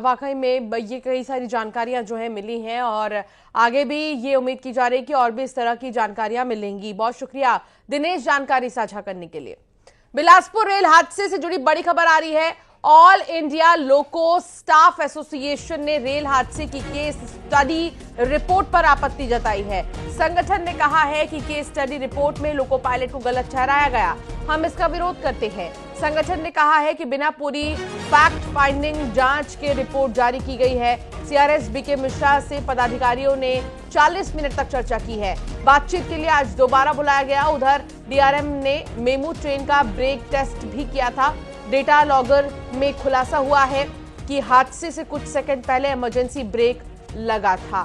वाकई में ये कई सारी जानकारियां जो है मिली हैं और आगे भी ये उम्मीद की जा रही है कि और भी इस तरह की जानकारियां मिलेंगी। बहुत शुक्रिया दिनेश जानकारी साझा करने के लिए। बिलासपुर रेल हादसे से जुड़ी बड़ी खबर आ रही है। ऑल इंडिया लोको स्टाफ एसोसिएशन ने रेल हादसे की केस स्टडी रिपोर्ट पर आपत्ति जताई है। संगठन ने कहा है कि केस स्टडी रिपोर्ट में लोको पायलट को गलत ठहराया गया, हम इसका विरोध करते हैं। संगठन ने कहा है कि बिना पूरी फैक्ट फाइंडिंग जांच के रिपोर्ट जारी की गई है। सीआरएस बीके मिश्रा से पदाधिकारियों ने 40 मिनट तक चर्चा की है। बातचीत के लिए आज दोबारा बुलाया गया। उधर डीआरएम ने मेमू ट्रेन का ब्रेक टेस्ट भी किया था। डेटा लॉगर में खुलासा हुआ है कि हादसे से कुछ सेकंड पहले इमरजेंसी ब्रेक लगा था।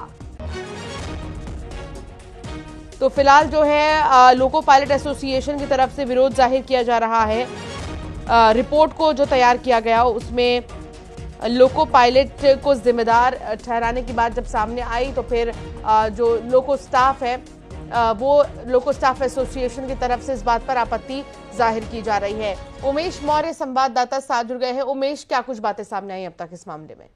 तो फिलहाल जो है लोको पायलट एसोसिएशन की तरफ से विरोध जाहिर किया जा रहा है। रिपोर्ट को जो तैयार किया गया उसमें लोको पायलट को जिम्मेदार ठहराने की बात जब सामने आई तो फिर जो लोको स्टाफ है वो लोको स्टाफ एसोसिएशन की तरफ से इस बात पर आपत्ति जाहिर की जा रही है। उमेश मौर्य संवाददाता साथ जुड़ गए हैं। उमेश, क्या कुछ बातें सामने आई अब तक इस मामले में?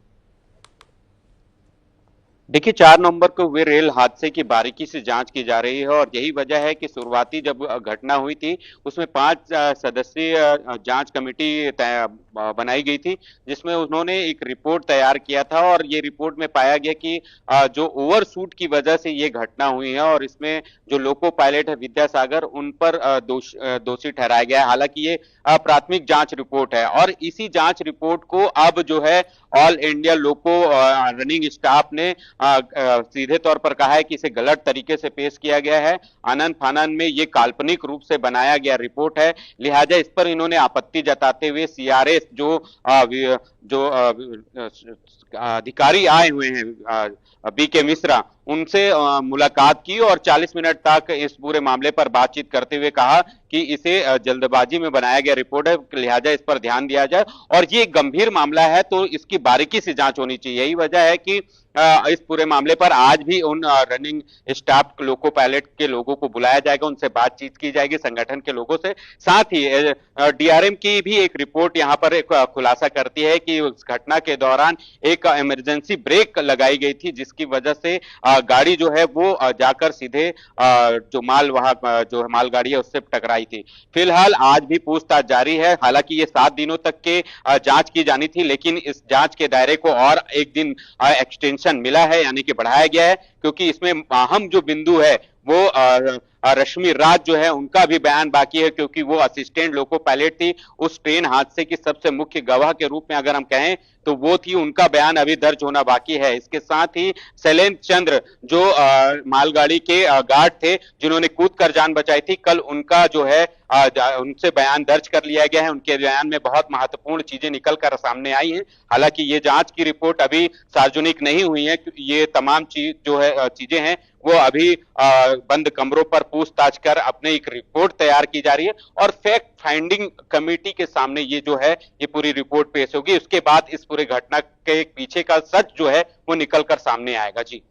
देखिए, 4 नवंबर को हुए रेल हादसे की बारीकी से जांच की जा रही है और यही वजह है कि शुरुआती जब घटना हुई थी उसमें 5 सदस्यीय जांच कमेटी बनाई गई थी, जिसमें उन्होंने एक रिपोर्ट तैयार किया था और ये रिपोर्ट में पाया गया कि जो ओवरशूट की वजह से ये घटना हुई है और इसमें जो लोको पायलट है विद्यासागर उन पर दोषी ठहराया गया है। हालांकि ये प्राथमिक जांच रिपोर्ट है और इसी जांच रिपोर्ट को अब जो है ऑल इंडिया लोको रनिंग स्टाफ ने सीधे तौर पर कहा है कि इसे गलत तरीके से पेश किया गया है। आनंद फानन में ये काल्पनिक रूप से बनाया गया रिपोर्ट है, लिहाजा इस पर इन्होंने आपत्ति जताते हुए सीआरएस जो अधिकारी आए हुए हैं बीके मिश्रा, उनसे मुलाकात की और 40 मिनट तक इस पूरे मामले पर बातचीत करते हुए कहा कि इसे जल्दबाजी में बनाया गया रिपोर्ट है, लिहाजा इस पर ध्यान दिया जाए और ये गंभीर मामला है तो इसकी बारीकी से जांच होनी चाहिए। यही वजह है कि इस पूरे मामले पर आज भी उन रनिंग स्टाफ लोको पायलट के लोगों को बुलाया जाएगा, उनसे बातचीत की जाएगी संगठन के लोगों से। साथ ही डीआरएम की भी एक रिपोर्ट यहाँ पर एक खुलासा करती है कि उस घटना के दौरान एक इमरजेंसी ब्रेक लगाई गई थी, जिसकी वजह से गाड़ी जो है वो जाकर सीधे जो माल वहां जो मालगाड़ी है उससे टकराई थी। फिलहाल आज भी पूछताछ जारी है। हालांकि ये 7 दिनों तक के जांच की जानी थी, लेकिन इस जांच के दायरे को और एक दिन एक्सटेंशन मिला है, यानी कि बढ़ाया गया है, क्योंकि इसमें अहम जो बिंदु है वो रश्मि राज जो है उनका भी बयान बाकी है, क्योंकि वो असिस्टेंट लोको पायलट थी। उस ट्रेन हादसे की सबसे मुख्य गवाह के रूप में अगर हम कहें तो वो थी, उनका बयान अभी दर्ज होना बाकी है। इसके साथ ही शैलेंद्र चंद्र जो मालगाड़ी के गार्ड थे जिन्होंने कूद कर जान बचाई थी, कल उनका जो है उनसे बयान दर्ज कर लिया गया है। उनके बयान में बहुत महत्वपूर्ण चीजें निकल कर सामने आई हैं। हालांकि ये जांच की रिपोर्ट अभी सार्वजनिक नहीं हुई है, ये तमाम चीज जो है चीजें हैं वो अभी बंद कमरों पर पूछताछ कर अपने एक रिपोर्ट तैयार की जा रही है और फैक्ट फाइंडिंग कमेटी के सामने ये जो है ये पूरी रिपोर्ट पेश होगी। उसके बाद इस पूरे घटना के पीछे का सच जो है वो निकल कर सामने आएगा। जी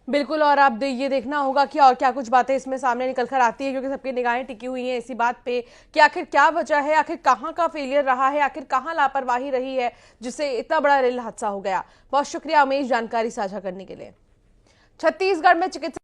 बिल्कुल, और आप ये देखना होगा कि और क्या कुछ बातें इसमें सामने निकल कर आती है, क्योंकि सबकी निगाहें टिकी हुई हैं इसी बात पे कि आखिर क्या वजह है, आखिर कहाँ का फेलियर रहा है, आखिर कहाँ लापरवाही रही है जिससे इतना बड़ा रेल हादसा हो गया। बहुत शुक्रिया उमेश जानकारी साझा करने के लिए। छत्तीसगढ़ में चिकित्सा